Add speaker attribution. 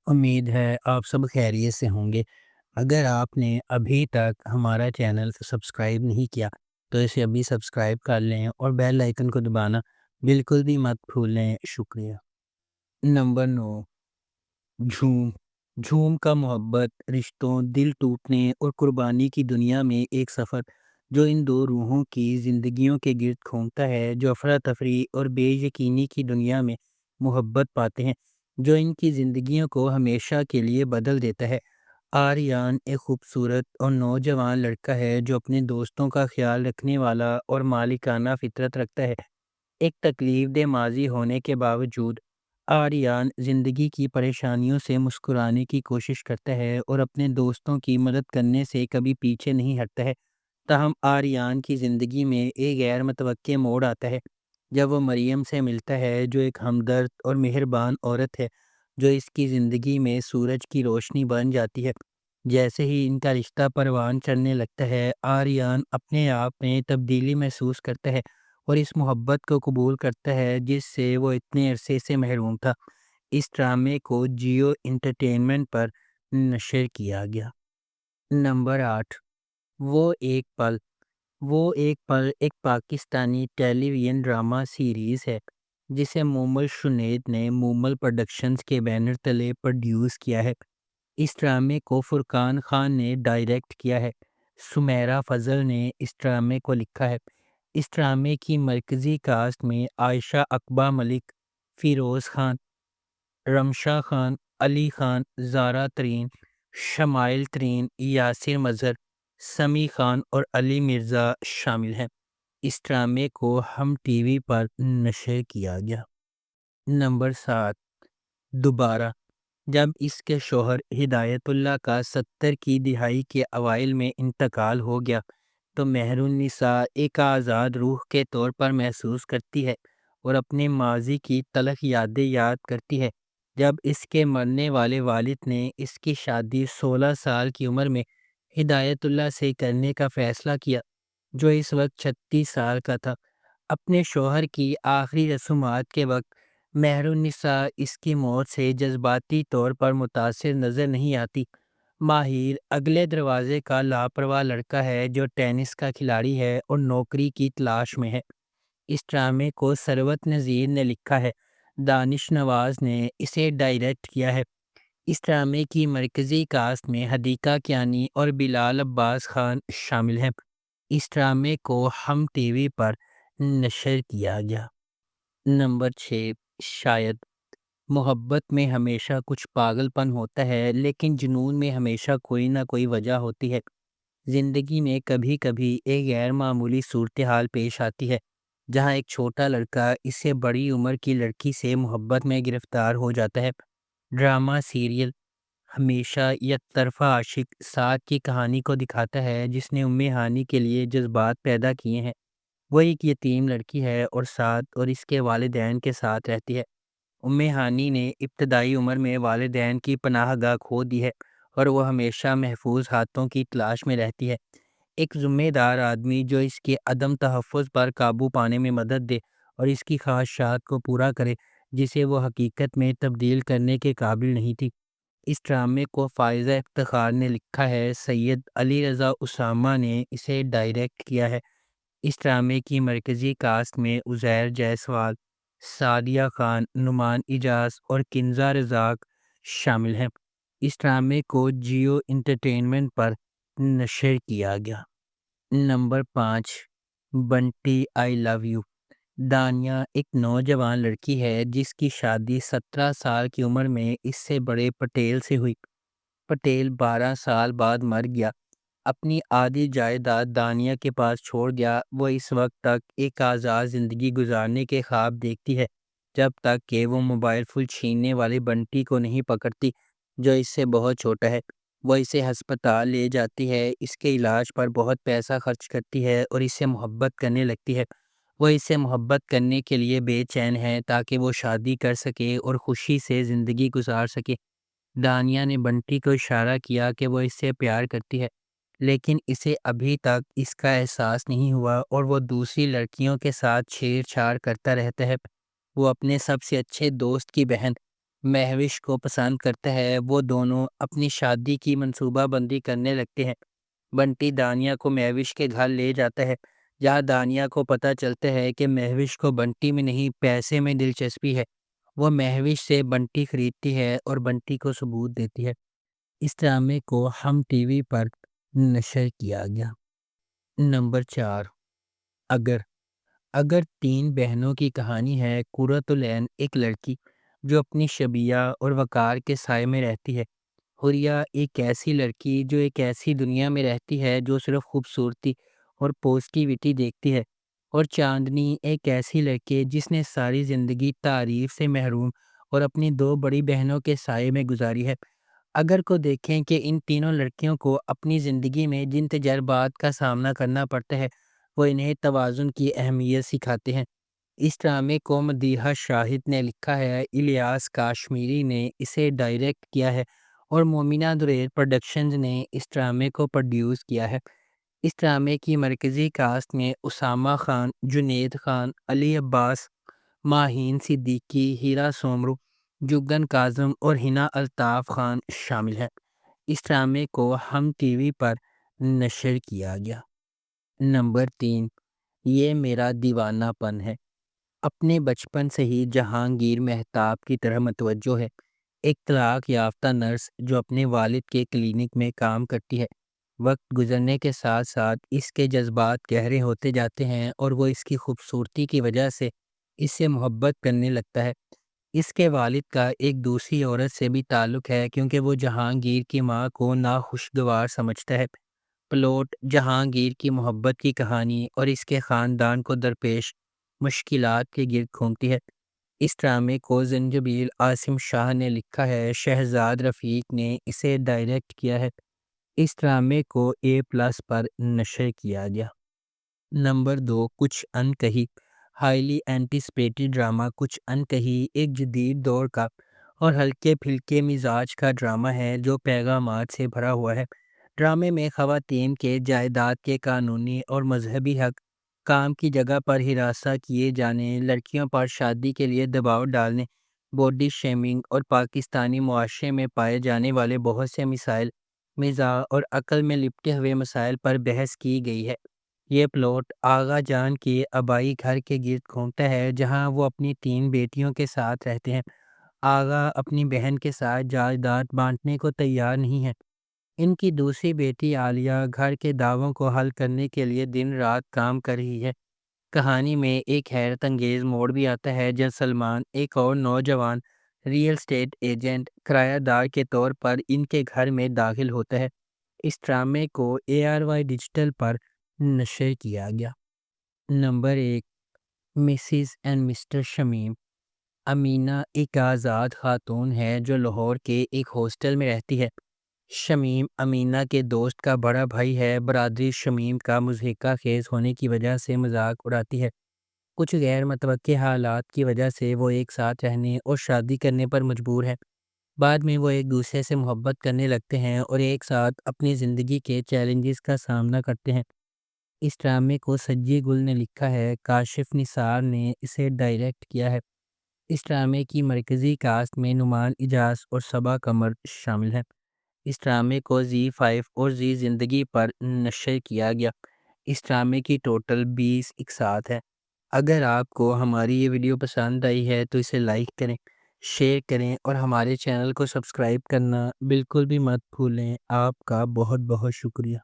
Speaker 1: امید ہے آپ سب خیریت سے ہوں گے۔ اگر آپ نے ابھی تک ہمارا چینل سبسکرائب نہیں کیا تو اسے ابھی سبسکرائب کر لیں اور بیل آئکن کو دبانا بالکل بھی مت بھولیں۔ شکریہ۔ نمبر 9، جھوم۔ جھوم کا محبت، رشتوں، دل ٹوٹنے اور قربانی کی دنیا میں ایک سفر جو ان دو روحوں کی زندگیوں کے گرد گھومتا ہے، جو افراتفری اور بے یقینی کی دنیا میں محبت پاتے ہیں، جو ان کی زندگیوں کو ہمیشہ کے لیے بدل دیتا ہے۔ آریان ایک خوبصورت اور نوجوان لڑکا ہے جو اپنے دوستوں کا خیال رکھنے والا اور مالکانہ فطرت رکھتا ہے۔ ایک تکلیف دہ ماضی ہونے کے باوجود آریان زندگی کی پریشانیوں سے مسکرانے کی کوشش کرتا ہے اور اپنے دوستوں کی مدد کرنے سے کبھی پیچھے نہیں ہٹتا ہے۔ تاہم آریان کی زندگی میں ایک غیر متوقع موڑ آتا ہے جب وہ مریم سے ملتا ہے، جو ایک ہمدرد اور مہربان عورت ہے جو اس کی زندگی میں سورج کی روشنی بن جاتی ہے۔ جیسے ہی ان کا رشتہ پروان چڑھنے لگتا ہے، آریان اپنے آپ میں تبدیلی محسوس کرتا ہے اور اس محبت کو قبول کرتا ہے جس سے وہ اتنے عرصے سے محروم تھا۔ اس ڈرامے کو جیو انٹرٹینمنٹ پر نشر کیا گیا۔ نمبر 8، وہ ایک پل۔ وہ ایک پل ایک پاکستانی ٹیلی ویژن ڈرامہ سیریز ہے جسے مومل شنید نے مومل پروڈکشنز کے بینر تلے پروڈیوس کیا ہے۔ اس ڈرامے کو فرقان خان نے ڈائریکٹ کیا ہے۔ سمیرہ فضل نے اس ڈرامے کو لکھا ہے۔ اس ڈرامے کی مرکزی کاسٹ میں عائشہ عقبہ ملک، فیروز خان، رمشا خان، علی خان، زارا ترین، شمائل ترین، یاسر مظہر، سمیع خان اور علی مرزا شامل ہیں۔ اس ڈرامے کو ہم ٹی وی پر نشر کیا گیا۔ نمبر 7، دوبارہ۔ جب اس کے شوہر ہدایت اللہ کا 70 کی دہائی کے اوائل میں انتقال ہو گیا تو مہر النساء ایک آزاد روح کے طور پر محسوس کرتی ہے اور اپنے ماضی کی تلخ یادیں یاد کرتی ہے۔ جب اس کے مرنے والے والد نے اس کی شادی 16 سال کی عمر میں ہدایت اللہ سے کرنے کا فیصلہ کیا، جو اس وقت 36 سال کا تھا، اپنے شوہر کی آخری رسومات کے وقت مہر النساء اس کی موت سے جذباتی طور پر متاثر نظر نہیں آتی۔ ماہر اگلے دروازے کا لاپرواہ لڑکا ہے جو ٹینس کا کھلاڑی ہے اور نوکری کی تلاش میں ہے۔ اس ڈرامے کو ثروت نذیر نے لکھا ہے۔ دانش نواز نے اسے ڈائریکٹ کیا ہے۔ اس ڈرامے کی مرکزی کاسٹ میں حدیقہ کیانی اور بلال عباس خان شامل ہیں۔ اس ڈرامے کو ہم ٹی وی پر نشر کیا گیا۔ نمبر 6، شاید۔ محبت میں ہمیشہ کچھ پاگل پن ہوتا ہے، لیکن جنون میں ہمیشہ کوئی نہ کوئی وجہ ہوتی ہے۔ زندگی میں کبھی کبھی ایک غیر معمولی صورتحال پیش آتی ہے جہاں ایک چھوٹا لڑکا اس سے بڑی عمر کی لڑکی سے محبت میں گرفتار ہو جاتا ہے۔ ڈرامہ سیریل ہمیشہ یک طرفہ عاشق سعد کی کہانی کو دکھاتا ہے جس نے ہانی کے لیے جذبات پیدا کیے ہیں۔ وہ ایک یتیم لڑکی ہے اور سعد اور اس کے والدین کے ساتھ رہتی ہے۔ ہانی نے ابتدائی عمر میں والدین کی پناہ گاہ کھو دی ہے اور وہ ہمیشہ محفوظ ہاتھوں کی تلاش میں رہتی ہے۔ ایک ذمہ دار آدمی جو اس کے عدم تحفظ پر قابو پانے میں مدد دے اور اس کی خواہشات کو پورا کرے جسے وہ حقیقت میں تبدیل کرنے کے قابل نہیں تھی۔ اس ڈرامے کو فائزہ افتخار نے لکھا ہے۔ سید علی رضا اسامہ نے اسے ڈائریکٹ کیا ہے۔ اس ڈرامے کی مرکزی کاسٹ میں عزیر جیسوال، سعدیہ خان، نعمان اجاز اور کنزہ رزاق شامل ہیں۔ اس ڈرامے کو جیو انٹرٹینمنٹ پر نشر کیا گیا۔ Number 5، Bunty I love you. Dania ایک نوجوان لڑکی ہے جس کی شادی 17 سال کی عمر میں اس سے بڑے پٹیل سے ہوئی۔ پٹیل 12 سال بعد مر گیا، اپنی آدھی جائیداد دانیہ کے پاس چھوڑ گیا۔ وہ اس وقت تک ایک آزاد زندگی گزارنے کے خواب دیکھتی ہے جب تک کہ وہ موبائل فون چھیننے والے بنٹی کو نہیں پکڑتی جو اس سے بہت چھوٹا ہے۔ وہ اسے ہسپتال لے جاتی ہے، اس کے علاج پر بہت پیسہ خرچ کرتی ہے اور اس سے محبت کرنے لگتی ہے۔ وہ اس سے محبت کرنے کے لیے بے چین ہے تاکہ وہ شادی کر سکے اور خوشی سے زندگی گزار سکے۔ دانیہ نے بنٹی کو اشارہ کیا کہ وہ اس سے پیار کرتی ہے، لیکن اسے ابھی تک اس کا احساس نہیں ہوا اور وہ دوسری لڑکیوں کے ساتھ چھیڑ چھاڑ کرتا رہتا ہے۔ وہ اپنے سب سے اچھے دوست کی بہن مہوش کو پسند کرتا ہے، وہ دونوں اپنی شادی کی منصوبہ بندی کرنے لگتے ہیں۔ بنٹی دانیہ کو مہوش کے گھر لے جاتا ہے، جہاں دانیہ کو پتہ چلتا ہے کہ مہوش کو بنٹی میں نہیں پیسے میں دلچسپی ہے۔ وہ مہوش سے بنٹی خریدتی ہے اور بنٹی کو ثبوت دیتی ہے۔ اس ڈرامے کو ہم ٹی وی پر نشر کیا گیا۔ نمبر 4، اگر اگر تین بہنوں کی کہانی ہے۔ قرۃ العین ایک لڑکی جو اپنی شبیہ اور وقار کے سائے میں رہتی ہے۔ حوریہ ایک ایسی لڑکی جو ایک ایسی دنیا میں رہتی ہے جو صرف خوبصورتی اور پوزٹیوٹی دیکھتی ہے۔ اور چاندنی ایک ایسی لڑکی جس نے ساری زندگی تعریف سے محروم اور اپنی دو بڑی بہنوں کے سائے میں گزاری ہے۔ اگر کو دیکھیں کہ ان تینوں لڑکیوں کو اپنی زندگی میں جن تجربات کا سامنا کرنا پڑتا ہے وہ انہیں توازن کی اہمیت سکھاتے ہیں۔ اس ڈرامے کو مدیحہ شاہد نے لکھا ہے، الیاس کاشمیری نے اسے ڈائریکٹ کیا ہے اور مومنہ دریل پروڈکشنز نے اس ڈرامے کو پروڈیوس کیا ہے۔ اس ڈرامے کی مرکزی کاسٹ میں اسامہ خان، جنید خان، علی عباس، ماہین صدیقی، ہیرا سومرو، جگن کاظم اور ہنا الطاف خان شامل ہیں۔ اس ڈرامے کو ہم ٹی وی پر نشر کیا گیا۔ نمبر 3، یہ میرا دیوانہ پن ہے۔ اپنے بچپن سے ہی جہانگیر مہتاب کی طرح متوجہ ہے، ایک طلاق یافتہ نرس جو اپنے والد کے کلینک میں کام کرتی ہے۔ وقت گزرنے کے ساتھ ساتھ اس کے جذبات گہرے ہوتے جاتے ہیں اور وہ اس کی خوبصورتی کی وجہ سے اس سے محبت کرنے لگتا ہے۔ اس کے والد کا ایک دوسری عورت سے بھی تعلق ہے کیونکہ وہ جہانگیر کی ماں کو ناخوشگوار سمجھتا ہے۔ پلوٹ جہانگیر کی محبت کی کہانی اور اس کے خاندان کو درپیش مشکلات کے گرد گھومتی ہے۔ اس ڈرامے کو زنجبیل عاصم شاہ نے لکھا ہے، شہزاد رفیق نے اسے ڈائریکٹ کیا ہے۔ اس ڈرامے کو A+ پر نشر کیا گیا۔ نمبر 2، کچھ انکہی۔ ہائیلی اینٹیسپیٹڈ ڈرامہ کچھ انکہی ایک جدید دور کا اور ہلکے پھلکے مزاج کا ڈرامہ ہے جو پیغامات سے بھرا ہوا ہے۔ ڈرامے میں خواتین کے جائیداد کے قانونی اور مذہبی حق، کام کی جگہ پر ہراساں کیے جانے، لڑکیوں پر شادی کے لیے دباؤ ڈالنے، باڈی شیمنگ اور پاکستانی معاشرے میں پائے جانے والے بہت سے مسائل، مزاح اور عقل میں لپٹے ہوئے مسائل پر بحث کی گئی ہے۔ یہ پلاٹ آغا جان کے آبائی گھر کے گرد گھومتا ہے جہاں وہ اپنی 3 بیٹیوں کے ساتھ رہتے ہیں۔ آغا اپنی بہن کے ساتھ جائیداد بانٹنے کو تیار نہیں ہے۔ ان کی دوسری بیٹی عالیہ گھر کے دعووں کو حل کرنے کے لیے دن رات کام کر رہی ہے۔ کہانی میں ایک حیرت انگیز موڑ بھی آتا ہے جب سلمان، ایک اور نوجوان ریئل اسٹیٹ ایجنٹ، کرایہ دار کے طور پر ان کے گھر میں داخل ہوتا ہے۔ اس ڈرامے کو ARY ڈیجیٹل پر نشر کیا گیا۔ Number 1، Mrs and Mr Shamim. Amina ایک آزاد خاتون ہے جو لاہور کے ایک ہاسٹل میں رہتی ہے۔ شمیم امینہ کے دوست کا بڑا بھائی ہے۔ برادری شمیم کا مضحکہ خیز ہونے کی وجہ سے مذاق اڑاتی ہے۔ کچھ غیر متوقع حالات کی وجہ سے وہ ایک ساتھ رہنے اور شادی کرنے پر مجبور ہیں۔ بعد میں وہ ایک دوسرے سے محبت کرنے لگتے ہیں اور ایک ساتھ اپنی زندگی کے چیلنجز کا سامنا کرتے ہیں۔ اس ڈرامے کو سجی گل نے لکھا ہے، کاشف نثار نے اسے ڈائریکٹ کیا ہے۔ اس ڈرامے کی مرکزی کاسٹ میں نعمان اجاز اور صبا قمر شامل ہیں۔ اس ڈرامے کو زی5 اور زی زندگی پر نشر کیا گیا۔ اس ڈرامے کی ٹوٹل 20 اقساط ہے۔ اگر آپ کو ہماری یہ ویڈیو پسند آئی ہے تو اسے لائک کریں، شیئر کریں اور ہمارے چینل کو سبسکرائب کرنا بالکل بھی مت بھولیں۔ آپ کا بہت بہت شکریہ۔